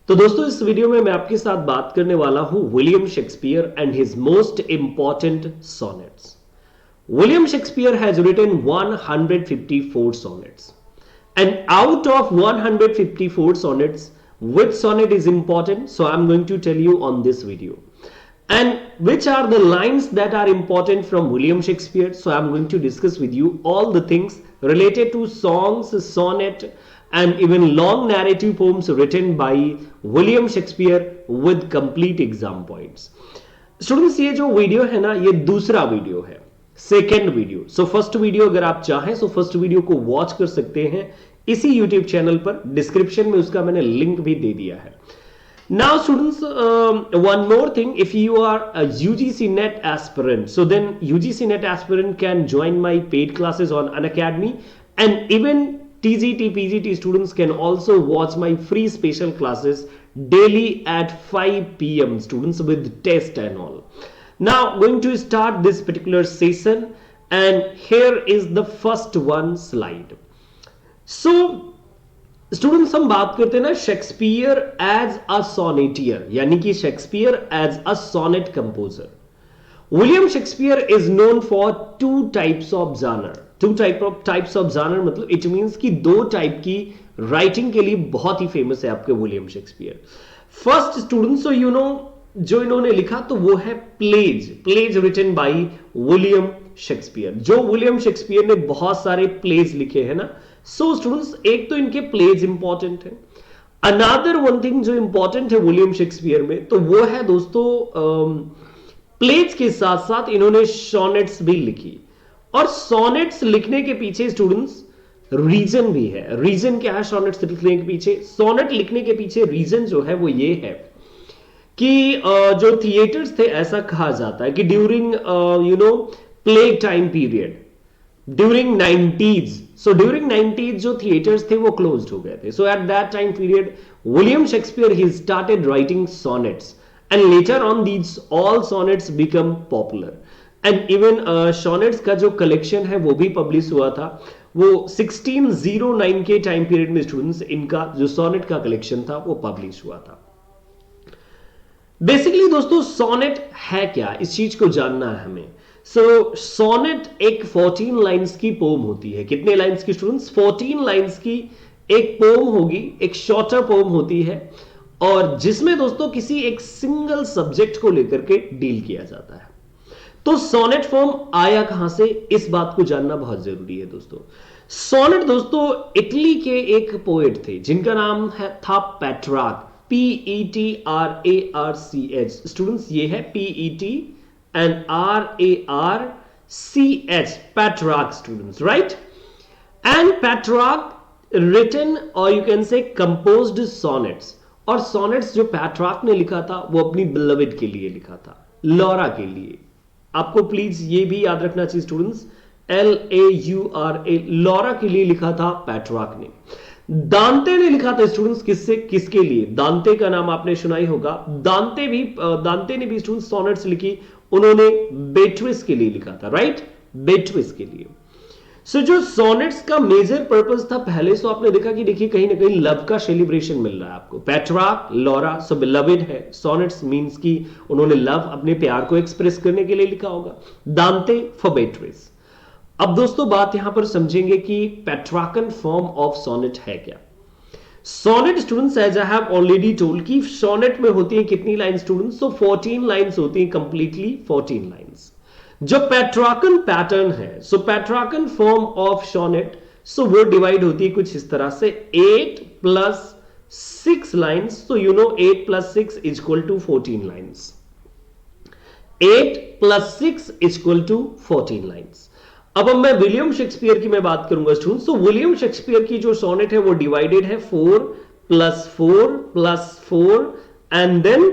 तो दोस्तों इस वीडियो में मैं आपके साथ बात करने वाला हूं William Shakespeare and his most important sonnets. William Shakespeare has written 154 sonnets, and out of 154 sonnets, which sonnet is important? So I'm going to tell you on this video. And which are the lines that are important from William Shakespeare? So I'm going to discuss with you all the things related to songs, sonnet, and even long narrative poems written by William Shakespeare with complete exam points. Students ये जो video है ना, ये दूसरा video है, second video. So first video अगर आप चाहें तो फर्स्ट वीडियो को वॉच कर सकते हैं इसी यूट्यूब चैनल पर, डिस्क्रिप्शन में उसका मैंने लिंक भी दे दिया है। Now students, one more thing, if you are a UGC NET aspirant, so then UGC NET aspirant can join my paid classes on Unacademy, and even TGT PGT students can also watch my free special classes daily at 5 p.m. students with test and all. Now going to start this particular session, and here is the first one slide. So students हम बात करते हैं ना Shakespeare as अ sonneteer, यानी कि Shakespeare as a sonnet composer. William Shakespeare is known for two types of genre. Types of genre मतलब it means कि दो टाइप की राइटिंग के लिए बहुत ही फेमस है आपके William Shakespeare. First students, so you know जो इन्होंने लिखा तो वो है plays written by William Shakespeare. जो विलियम शेक्सपियर ने बहुत सारे प्लेज लिखे हैं ना, सो स्टूडेंट्स एक तो इनके प्लेज इंपॉर्टेंट है। अनदर वन थिंग जो इंपॉर्टेंट है विलियम शेक्सपियर में, तो वो है दोस्तों प्लेज के साथ साथ इन्होंने सॉनेट्स भी लिखी। और सॉनेट्स लिखने के पीछे स्टूडेंट्स रीजन भी है। रीजन क्या है सॉनेट्स लिखने के पीछे? सॉनेट लिखने के पीछे रीजन जो है वो ये है कि जो थिएटर्स थे, ऐसा कहा जाता है कि during plague time period, during 90s, so during 90s जो थिएटर्स थे वो क्लोज्ड हो गए थे। So at that time period William Shakespeare he started writing sonnets, and later on these all sonnets become popular, and even sonnets का जो collection है वो भी पब्लिश हुआ था। वो 1609 के टाइम पीरियड में स्टूडेंट्स इनका जो सॉनेट का कलेक्शन था वो पब्लिश हुआ था। बेसिकली दोस्तों सॉनेट है क्या, इस चीज को जानना है हमें। सो सॉनेट एक 14 लाइंस की पोम होती है। कितने लाइंस की स्टूडेंट्स? 14 लाइंस की एक पोम होगी, एक शॉर्टर पोम होती है, और जिसमें दोस्तों किसी एक सिंगल सब्जेक्ट को लेकर के डील किया जाता है। तो सॉनेट फॉर्म आया कहां से, इस बात को जानना बहुत जरूरी है दोस्तों। सॉनेट दोस्तों इटली के एक पोएट थे जिनका नाम था पेट्रार्क, PETRARCH। स्टूडेंट्स ये है PET and RARCH, Petrarch students, right? And Petrarch written, or you can say composed sonnets. और sonnets जो Petrarch ने लिखा था वो अपनी beloved के लिए लिखा था, लॉरा के लिए। आपको प्लीज ये भी याद रखना चाहिए स्टूडेंट्स, LAURA, लॉरा के लिए लिखा था Petrarch ने। दांते ने लिखा था स्टूडेंट्स किसके लिए? दांते का नाम आपने सुना ही होगा। दांते ने भी स्टूडेंट्स सॉनेट्स लिखी, उन्होंने बेट्रिस के लिए लिखा था, राइट? बेट्रिस के लिए। सो जो सॉनेट्स का मेजर पर्पस था पहले, सो आपने देखा कि देखिए कहीं ना कहीं लव का सेलिब्रेशन मिल रहा है आपको। पेट्रार्क, लॉरा, सो बिलवेड है। सॉनेट्स मींस कि उन्होंने लव, अपने प्यार को एक्सप्रेस करने के लिए लिखा होगा। दांते फॉर बेट्रिस। अब दोस्तों बात यहां पर समझेंगे कि पेट्रार्कन फॉर्म ऑफ सॉनेट है क्या। Sonnet students as I have already told कि सॉनेट में होती है कितनी लाइन स्टूडेंट्स? सो 14 लाइंस होती हैं, कंप्लीटली 14 लाइंस। जो पेट्रार्कन पैटर्न है, सो पेट्रार्कन फॉर्म ऑफ सॉनेट, सो वो डिवाइड होती है कुछ इस तरह से, 8 + 6 लाइंस। तो यू नो 8 + 6 = 14 लाइंस। 8 + 6 = 14 लाइंस। अब मैं विलियम शेक्सपियर की मैं बात करूंगा स्टूडेंट्स। तो विलियम शेक्सपियर की जो सॉनेट है वो डिवाइडेड है 4 + 4 + 4 एंड देन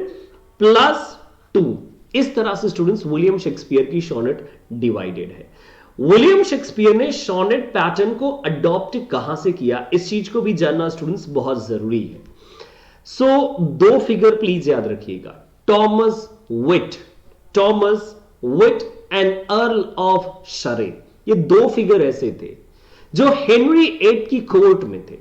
+2। इस तरह से स्टूडेंट्स विलियम शेक्सपियर की सॉनेट डिवाइडेड है। विलियम शेक्सपियर ने सॉनेट पैटर्न को अडॉप्ट कहां से किया, इस चीज को भी जानना स्टूडेंट्स बहुत जरूरी है। सो दो फिगर प्लीज याद रखिएगा, Thomas Wyatt and earl of Surrey. ये दो फिगर ऐसे थे जो हेनरी VIII की कोर्ट में थे।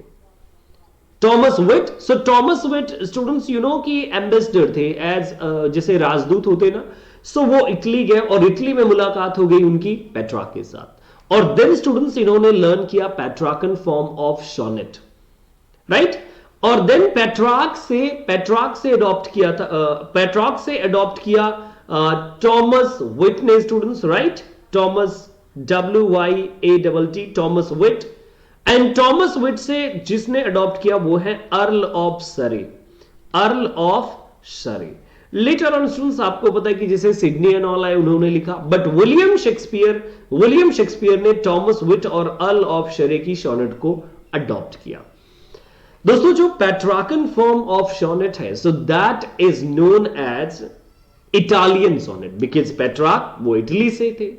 Thomas Wyatt. So Thomas Wyatt students you know कि एम्बेसडर थे, एज जैसे राजदूत होते ना। सो वो इटली गए और इटली में मुलाकात हो गई उनकी पेट्रार्क के साथ, और देन स्टूडेंट्स इन्होंने लर्न किया Petrarchan form of sonnet, right. और देन पेट्रार्क से अडॉप्ट किया था, पेट्रार्क से अडॉप्ट किया टॉमस विट ने students, right. Thomas WYATT, Thomas Wyatt. And Thomas Wyatt से जिसने अडॉप्ट किया वो है earl of Surrey, earl of Surrey. Later on students आपको पता है कि जैसे सिडनी एंड ऑल है उन्होंने लिखा, बट विलियम शेक्सपियर ने टॉमस विट और अर्ल ऑफ सरे की सोनेट को अडॉप्ट किया। दोस्तों जो पेट्रार्कन फॉर्म ऑफ सोनेट है, so that is known as Italian sonnet, because Petrarch वो इटली से थे।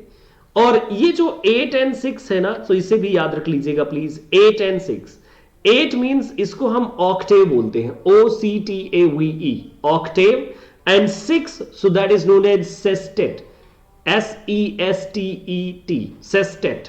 और ये जो 8 and 6 है ना, तो इसे भी याद रख लीजिएगा प्लीज, 8 and 6। 8 मींस इसको हम ऑक्टेव बोलते हैं, OCTAVE, octave. And 6 so that is known as sestet, SESTET, sestet.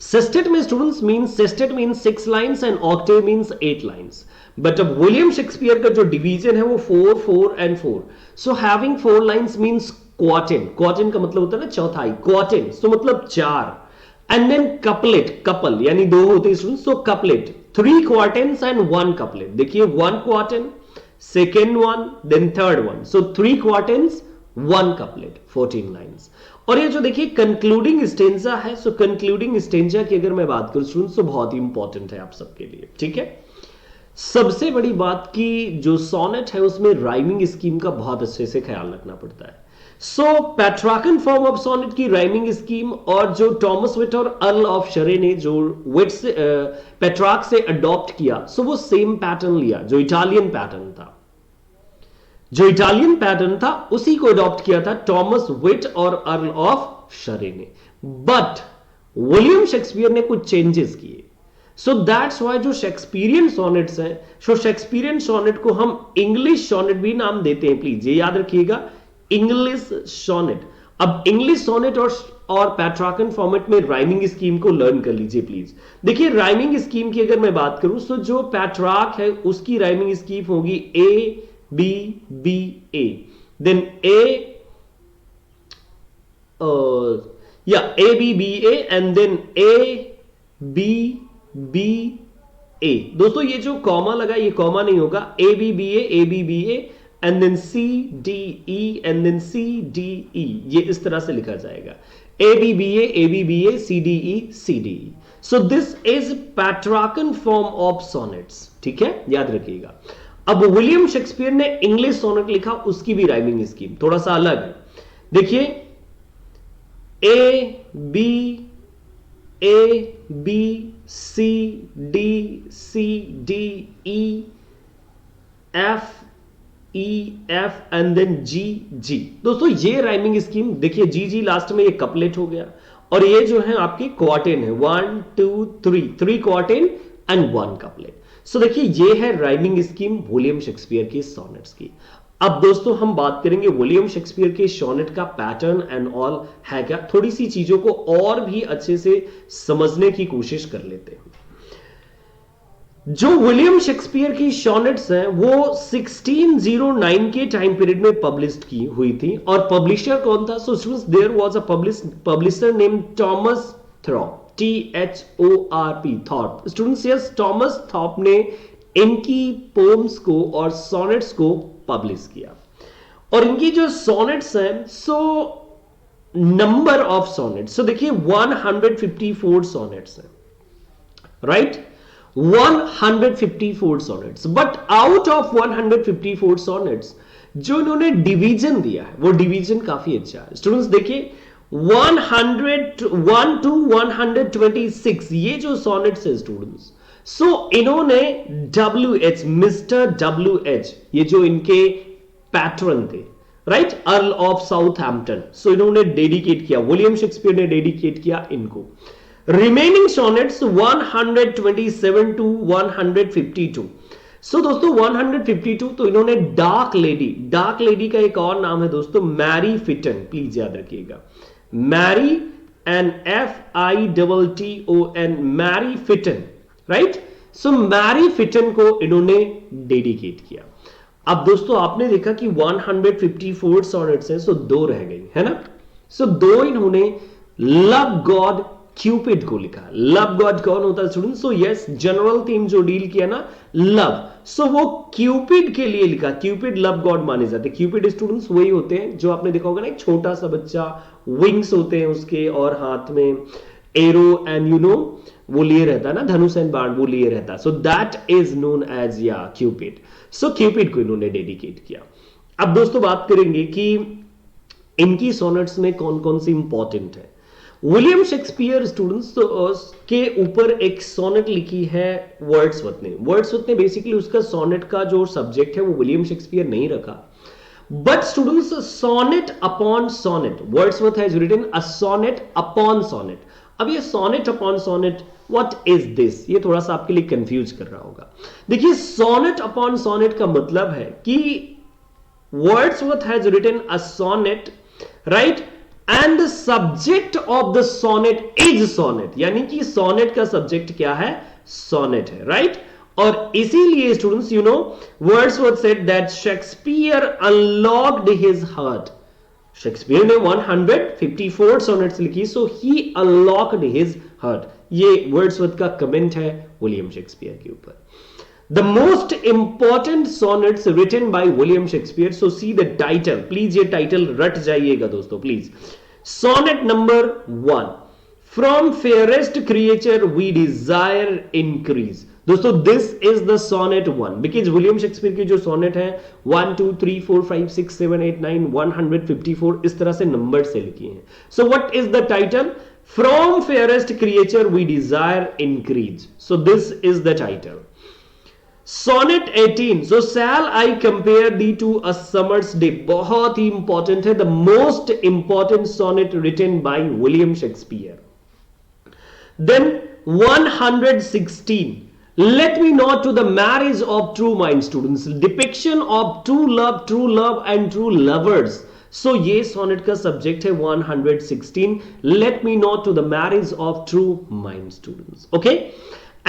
Sestet में students means, sestet means 6 lines and octave means 8 lines. But अब विलियम शेक्सपियर का जो डिवीजन है वो 4, 4 and 4। So having 4 lines means quatrain, quatrain का मतलब होता है ना चौथाई, क्वार्टेन सो मतलब 4। एंड देन कपलेट, कपल यानी 2 होते हैं students, so couplet 3 quatrains and 1 couplet. देखिए 1 quatrain, second one, then third one, so 3 quatrains 1 couplet, 14 lines. और ये जो देखिए कंक्लूडिंग स्टेंजा है, सो कंक्लूडिंग स्टेंजा की अगर मैं बात करूं स्टूडेंट्स तो बहुत ही इंपॉर्टेंट है आप सबके लिए, ठीक है। सबसे बड़ी बात की जो सोनेट है उसमें राइमिंग स्कीम का बहुत अच्छे से ख्याल रखना पड़ता है। सो पेट्रार्कन फॉर्म ऑफ सोनेट की राइमिंग स्कीम और जो टॉमस विट और अर्ल ऑफ शरे ने जो विट से पेट्रार्क से अडॉप्ट किया, सो वो सेम पैटर्न लिया, जो इटालियन पैटर्न था, जो इटालियन पैटर्न था उसी को अडॉप्ट किया था टॉमस विट और अर्ल ऑफ शरे ने। बट विलियम शेक्सपियर ने कुछ चेंजेस किए। सो दैट्स वाई जो शेक्सपियरियन सोनेट्स हैं, सो शेक्सपियरियन सोनेट को हम इंग्लिश सोनेट भी नाम देते हैं, प्लीज ये याद रखिएगा, इंग्लिश सोनेट। अब इंग्लिश सोनेट और पेट्रार्कन फॉर्मेट में राइमिंग स्कीम को लर्न कर लीजिए प्लीज। देखिए राइमिंग स्कीम की अगर मैं बात करूं तो जो पेट्रार्क है उसकी राइमिंग स्कीम होगी ABBA, then ABBA and then ABBA। दोस्तों ये जो कॉमा लगा ये कॉमा नहीं होगा, ABBA and then CDE and then CDE, ये इस तरह से लिखा जाएगा, ABBA CDE। So this is Petrarchan form of sonnets, ठीक है, याद रखिएगा। अब विलियम शेक्सपियर ने इंग्लिश सोनेट लिखा, उसकी भी राइमिंग स्कीम थोड़ा सा अलग है। देखिए ABBACDCDEF एंड देन GG। दोस्तों ये राइमिंग स्कीम देखिए, GG लास्ट में ये कपलेट हो गया, और ये जो है आपकी क्वार्टेन है, 1 2 3 क्वार्टेन एंड 1 कपलेट। सो देखिए ये है राइमिंग स्कीम विलियम शेक्सपियर की सोनेट्स की। अब दोस्तों हम बात करेंगे विलियम शेक्सपियर के सोनेट का पैटर्न एंड ऑल है क्या, थोड़ी सी चीजों को और भी अच्छे से समझने की कोशिश कर लेते हैं। जो विलियम शेक्सपियर की सोनेट्स हैं वो 1609 के टाइम पीरियड में पब्लिश की हुई थी, और पब्लिशर कौन था? So students there was a publisher name Thomas Thorpe, THORP, Thorpe. Students yes, Thomas Thorpe ने इनकी पोम्स को और सोनेट्स को पब्लिश किया। और इनकी जो सोनेट्स हैं, सो नंबर ऑफ सोनेट्स, सो देखिए 154 सोनेट्स हैं, right, 154 sonnets. But out of 154 sonnets जो इन्होंने डिवीजन दिया है वो डिवीजन काफी अच्छा है। स्टूडेंट्स देखिए 101 to 126 ये जो सोनेट्स है स्टूडेंट्स, सो इन्होंने WH, मिस्टर WH, ये जो इनके पैट्रन थे, राइट, अर्ल ऑफ साउथहैम्पटन, सो इन्होंने डेडिकेट किया, विलियम शेक्सपियर ने डेडिकेट किया इनको। Remaining sonnets 127 to 152। सो दोस्तों 152 तो इन्होंने डार्क लेडी का एक और नाम है दोस्तों, मैरी फिटन, प्लीज याद रखिएगा, Mary and FITTON, Mary Fitton, right. So Mary Fitton को इन्होंने डेडिकेट किया। अब दोस्तों आपने देखा कि 154 सॉनेट्स हैं, सो दो रह गई है ना। सो दो इन्होंने लव गॉड क्यूपिड को लिखा। लव गॉड कौन होता है student? So yes, general theme जो डील किया ना, लव, सो वो क्यूपिड के लिए लिखा। क्यूपिड लव गॉड माने जाते हैं। क्यूपिड स्टूडेंट्स वही होते हैं जो आपने देखा होगा ना, एक छोटा सा बच्चा, विंग्स होते हैं उसके और हाथ में एरो एंड यू नो वो लिए रहता है ना, धनुष एंड बाण वो लिए रहता है। So that is known as या क्यूपिड। सो क्यूपिड को इन्होंने डेडिकेट किया। अब दोस्तों बात करेंगे कि इनकी सोनेट्स में कौन कौन सी इंपॉर्टेंट है। विलियम शेक्सपियर स्टूडेंट्स के ऊपर एक सोनेट लिखी है वर्ड्सवर्थ ने। वर्ड्सवर्थ ने बेसिकली उसका सोनेट का जो सब्जेक्ट है वो विलियम शेक्सपियर नहीं रखा, but students sonnet upon sonnet, Wordsworth has written a sonnet upon sonnet. अब ये sonnet upon sonnet what is this, ये थोड़ा सा आपके लिए कंफ्यूज कर रहा होगा। देखिए सोनेट अपॉन सोनेट का मतलब है कि Wordsworth has written a sonnet, right, and the subject of the sonnet is sonnet, यानी कि सोनेट का सब्जेक्ट क्या है? सोनेट है, राइट। और इसीलिए students you no Wordsworth said that Shakespeare unlocked his heart. Shakespeare ने 154 सोनेट्स लिखी, सो ही अनलॉक्ड हिज हार्ट। ये वर्ड्सवर्थ का कमेंट है विलियम शेक्सपियर के ऊपर। The most important sonnets written by William Shakespeare. So see the title. Please ये title रट जाइएगा दोस्तों please. Sonnet number 1. From fairest creature we desire increase. दोस्तों this is the sonnet 1 because William Shakespeare की जो sonnet है 1 2 3 4 5 6 7 8 9 154 इस तरह से नंबर से लिखी हैं. So what is the title? From fairest creature we desire increase. So this is the title. Sonnet 18. So shall I compare thee to a summer's day. बहुत ही इंपॉर्टेंट है, the most important sonnet written by William Shakespeare. Then 116. Let me not to the marriage of true mind, students. Depiction of true love and true lovers. So ये sonnet का subject है 116. Let me not to the marriage of true mind, students. Okay.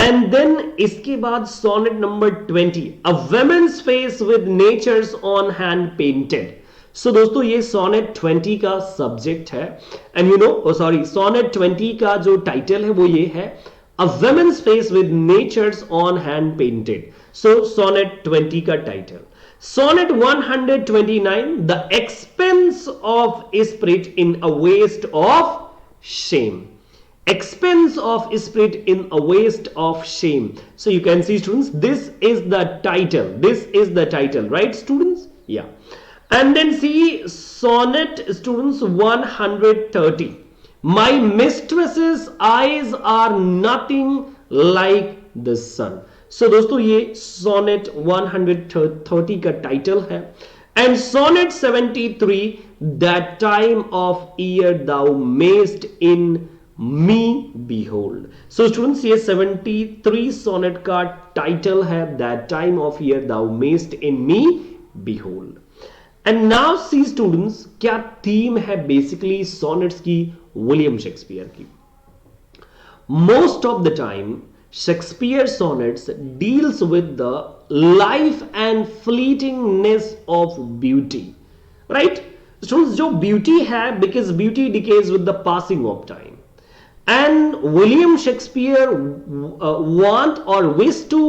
And then इसके बाद sonnet number 20, a woman's face with nature's own hand painted. So दोस्तों ये sonnet 20 का subject है and you know sonnet 20 का जो title है वो ये है a woman's face with nature's own hand painted. So sonnet 20 का title. Sonnet 129, the expense of spirit in a waste of shame. Expense of spirit in a waste of shame. So you can see students, this is the title. This is the title, right students? Yeah. And then see sonnet students 130. My mistress's eyes are nothing like the sun. So दोस्तों ये sonnet 130 का title है. And sonnet 73, that time of year thou mayst in me behold. So students ये 73 sonnet का title है that time of year thou mayst in me behold. And now see students क्या theme है basically sonnets की William Shakespeare की. Most of the time Shakespeare sonnets deals with the life and fleetingness of beauty, right? Students जो beauty है because beauty decays with the passing of time. And William Shakespeare want or wish to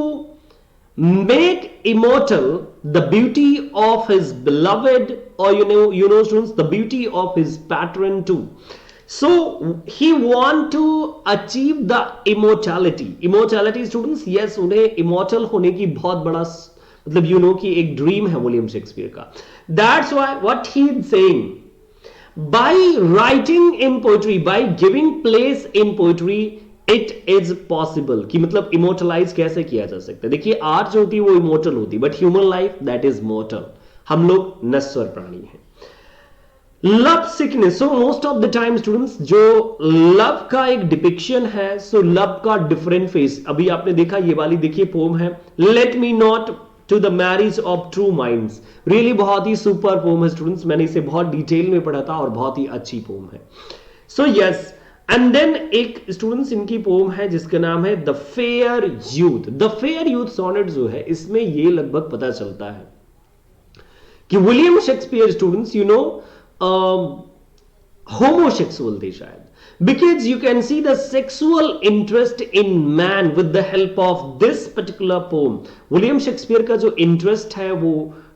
make immortal the beauty of his beloved, or you know students, the beauty of his patron too. So he want to achieve the immortality. Immortality students, yes, उन्हें immortal होने की बहुत बड़ा मतलब you know कि एक dream है William Shakespeare का. That's why what he is saying, by writing in poetry, by giving place in poetry, it is possible कि मतलब immortalize कैसे किया जा सकता है. देखिए आर्ट जो होती है वो immortal होती है, but human life that is mortal. हम लोग नश्वर प्राणी हैं. Love sickness, so most of the time students जो लव का एक डिपिक्शन है, सो लव का डिफरेंट फेस. अभी आपने देखा ये वाली देखिए पोम है, let me not to the marriage of true minds. Really बहुत ही सुपर पोम है स्टूडेंट्स, मैंने इसे बहुत डिटेल में पढ़ा था और बहुत ही अच्छी पोम है. सो यस, एंड देन एक स्टूडेंट्स इनकी पोम है जिसका नाम है the fair youth. The fair youth sonnet जो है इसमें ये लगभग पता चलता है कि विलियम शेक्सपियर स्टूडेंट्स होमोसेक्सुअल थे शायद, because you can see the sexual interest in man with the help of this particular poem। William Shakespeare का जो इंटरेस्ट है वो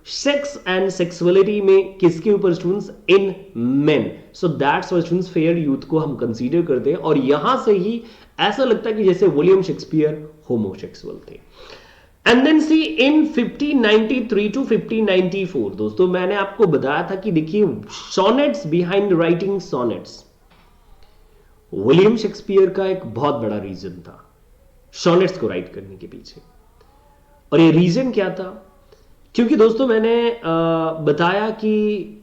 सेक्स एंड सेक्सुअलिटी में किसके ऊपर students? In main. So that's why students fair youth को हम consider करते हैं और यहां से ही ऐसा लगता है कि जैसे विलियम शेक्सपियर होमोसेक्सुअल थे। And then see in 1593 to 1594 दोस्तों मैंने आपको बताया था कि देखिए sonnets behind writing sonnets William Shakespeare का एक बहुत बड़ा रीजन था सोनेट्स को राइट करने के पीछे। और ये रीजन क्या था? क्योंकि दोस्तों मैंने बताया कि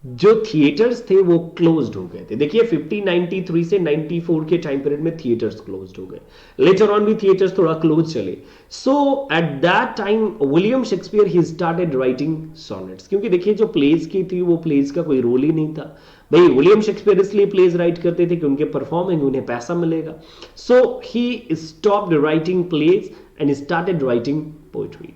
जो थिएटर्स थे वो क्लोज्ड हो गए थे। देखिए 1593 से 94 के टाइम पीरियड में थिएटर्स क्लोज्ड हो गए, लेटर ऑन भी थिएटर्स थोड़ा क्लोज चले। So at that time William Shakespeare he started writing sonnets. क्योंकि देखिए जो प्लेज की थी वो प्लेज का कोई रोल ही नहीं था भाई, विलियम शेक्सपियर इसलिए प्लेज राइट करते थे कि उनके परफॉर्मेंग उन्हें पैसा मिलेगा। So he stopped writing plays and started writing poetry.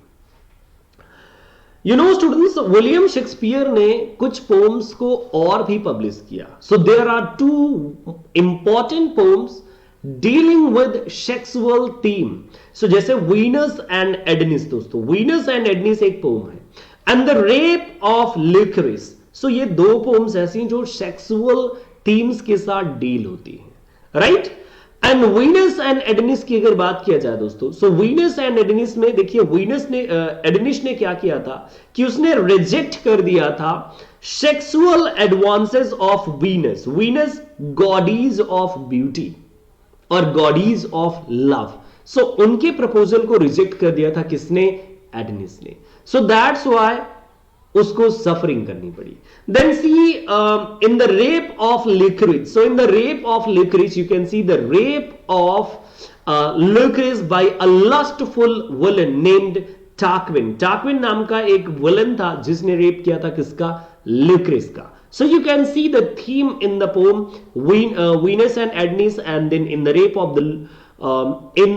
Students William Shakespeare ने कुछ पोम्स को और भी पब्लिश किया। So there are two important poems dealing with sexual theme. So जैसे वीनस एंड एडनिस दोस्तों, वीनस एंड एडनिस एक पोम है, एंड द रेप ऑफ लिकरिस। सो ये दो पोम्स ऐसी हैं जो सेक्सुअल थीम्स के साथ डील होती हैं, राइट। एंड वीनस एंड एडनिस की अगर बात किया जाए दोस्तों, सो वीनस एंड एडनिस में देखिए एडनिस ने क्या किया था कि उसने रिजेक्ट कर दिया था sexual advances of Venus. Venus goddess of beauty और गॉडीज ऑफ लव। सो उनके प्रपोजल को रिजेक्ट कर दिया था किसने? एडनिस ने। सो दैट्स व्हाई उसको सफरिंग करनी पड़ी। Then see in the rape of Lycoris. So in the rape of Lycoris, you can see the rape of Lycoris by a lustful villain named Tarquin. Tarquin नाम का एक villain था जिसने rape किया था किसका? Lycoris का। So you can see the theme in the poem Venus and Adonis, and then in the rape of the in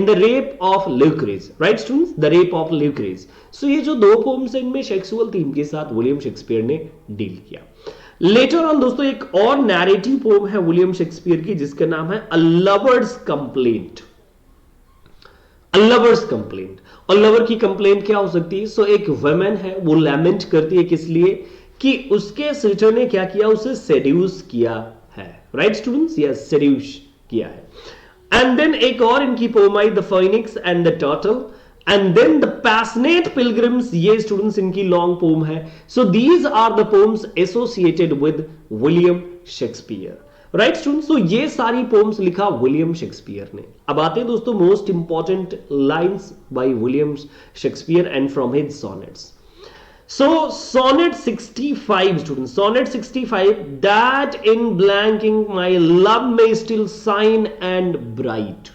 the rape of Lycoris, right students? The rape of Lycoris. So ये जो दो poems हैं इनमें sexual theme के साथ William Shakespeare ने deal किया। Later on दोस्तों एक और नैरेटिव पोम है विलियम शेक्सपियर की जिसका नाम है अ लवर्स कंप्लेंट। अ लवर्स कंप्लेंट। और लवर की कंप्लेंट क्या हो सकती है? सो एक वुमेन है वो लैमेंट करती है किस लिए? कि उसके सिस्टर ने क्या किया? उसे सेड्यूस किया है, राइट स्टूडेंट्स? यस, सेड्यूस किया है। एंड देन एक और इनकी पोम आई the Phoenix and the Turtle, and then the Passionate Pilgrims. ये स्टूडेंट्स इनकी लॉन्ग पोम है। So these are the poems associated with William Shakespeare, right students? So ये सारी पोम्स लिखा विलियम शेक्सपियर ने। अब आते हैं दोस्तों most important lines bye William Shakespeare and from his sonnets. So sonnet 65 students, sonnet 65, that in blanking my love may still shine and bright।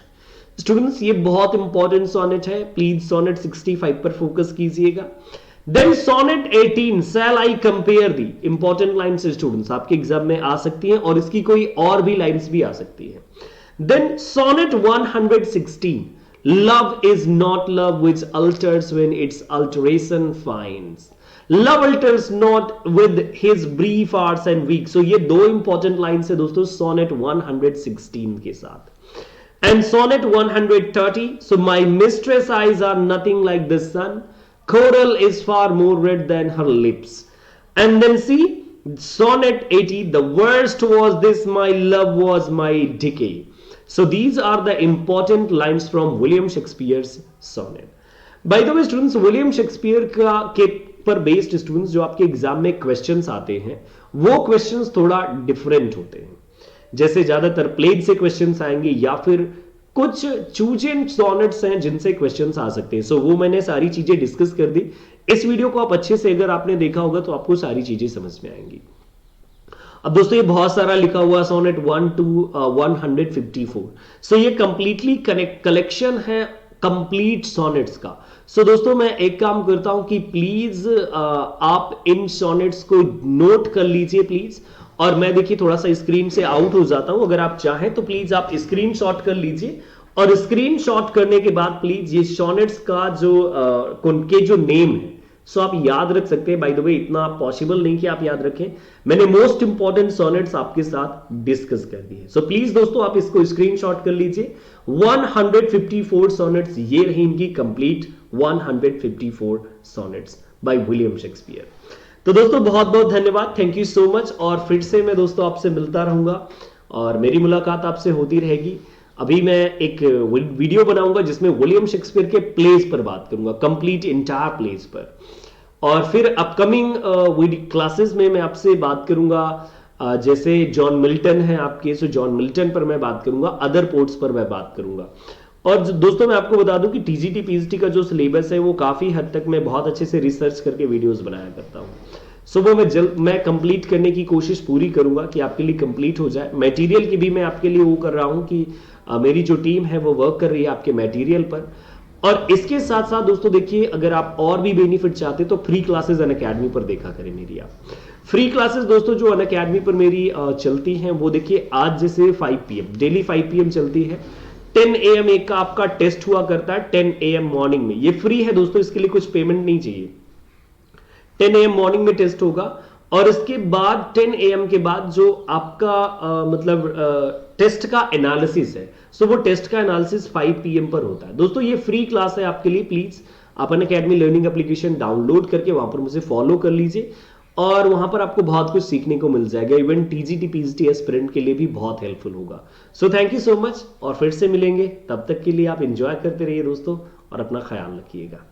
Students ये बहुत इंपॉर्टेंट सोनेट है, प्लीज सोनेट 65 पर focus कीजिएगा। Then sonnet 18 shall I compare the, important lines students आपके exam में आ सकती हैं और इसकी कोई और भी लाइन्स भी आ सकती है। Then sonnet 116 love is not love which alters when its alteration finds, love alters not with his brief hours and weeks। so ये दो इंपॉर्टेंट लाइन्स है दोस्तों सोनेट 116 के साथ। And sonnet 130, so my mistress eyes are nothing like the sun, coral is far more red than her lips। And then see sonnet 80, the worst was this, my love was my decay। so these are the important lines from William Shakespeare's sonnet। by the way students, William Shakespeare का के पर based students जो आपके exam में questions आते हैं वो questions थोड़ा डिफरेंट होते हैं। जैसे ज्यादातर प्लेज से क्वेश्चंस आएंगे या फिर कुछ चूजन सोनेट्स हैं जिनसे क्वेश्चंस आ सकते हैं। सो वो मैंने सारी चीजें डिस्कस कर दी। इस वीडियो को आप अच्छे से अगर आपने देखा होगा तो आपको सारी चीजें समझ में आएंगी। अब दोस्तों ये बहुत सारा लिखा हुआ सोनेट 1 to 154। सो ये कंप्लीटली कलेक्शन है कंप्लीट सोनेट्स का। सो दोस्तों मैं एक काम करता हूं कि प्लीज आप इन सोनेट्स को नोट कर लीजिए प्लीज, और मैं देखिए थोड़ा सा स्क्रीन से आउट हो जाता हूं, अगर आप चाहें तो प्लीज आप स्क्रीनशॉट कर लीजिए, और स्क्रीनशॉट करने के बाद प्लीज ये सॉनेट्स का जो उनके जो नेम है सो आप याद रख सकते हैं। बाय द वे इतना पॉसिबल नहीं कि आप याद रखें, मैंने मोस्ट इंपॉर्टेंट सॉनेट्स आपके साथ डिस्कस कर दिए। सो प्लीज दोस्तों आप इसको स्क्रीनशॉट कर लीजिए। 154 सॉनेट्स, ये रही इनकी complete 154 sonnets bye William Shakespeare. तो दोस्तों बहुत बहुत धन्यवाद, थैंक यू सो मच। और फिर से मैं दोस्तों आपसे मिलता रहूंगा और मेरी मुलाकात आपसे होती रहेगी। अभी मैं एक वीडियो बनाऊंगा जिसमें विलियम शेक्सपियर के प्लेस पर बात करूंगा, कंप्लीट इंटायर प्लेस पर। और फिर अपकमिंग क्लासेस में मैं आपसे बात करूंगा जैसे जॉन मिल्टन है आपके, सो जॉन मिल्टन पर मैं बात करूंगा, अदर पोर्ट्स पर मैं बात करूंगा। और दोस्तों मैं आपको बता दूं कि टीजीटी पीजीटी का जो सिलेबस है वो काफी हद तक मैं बहुत अच्छे से रिसर्च करके वीडियोस बनाया करता हूं। सो वो मैं कंप्लीट करने की कोशिश पूरी करूंगा कि आपके लिए कंप्लीट हो जाए। मटेरियल की भी मैं आपके लिए वो कर रहा हूं कि मेरी जो टीम है वो वर्क कर रही है आपके मटेरियल पर। और इसके साथ साथ दोस्तों देखिए, अगर आप और भी बेनिफिट चाहते तो फ्री क्लासेस अनअकैडमी पर देखा करें मेरी। आप फ्री क्लासेस दोस्तों जो अनअकैडमी पर मेरी चलती हैं वो देखिए आज जैसे 5 PM डेली 5 PM चलती है। 10 AM एक का आपका टेस्ट हुआ करता है 10 AM मॉर्निंग में, ये फ्री है दोस्तों, इसके लिए कुछ पेमेंट नहीं चाहिए। 10 AM मॉर्निंग में टेस्ट होगा और इसके बाद 10 AM के बाद जो आपका मतलब टेस्ट का एनालिसिस है, सो वो टेस्ट का एनालिसिस 5 PM पर होता है। दोस्तों ये फ्री क्लास है आपके लिए, प्लीज आप अनअकैडमी लर्निंग एप्लीकेशन डाउनलोड करके वहां पर मुझे फॉलो कर लीजिए और वहां पर आपको बहुत कुछ सीखने को मिल जाएगा। इवन टीजीटी पीजीटी एस्पिरेंट के लिए भी बहुत हेल्पफुल होगा। So thank you so much और फिर से मिलेंगे, तब तक के लिए आप एंजॉय करते रहिए दोस्तों और अपना ख्याल रखिएगा।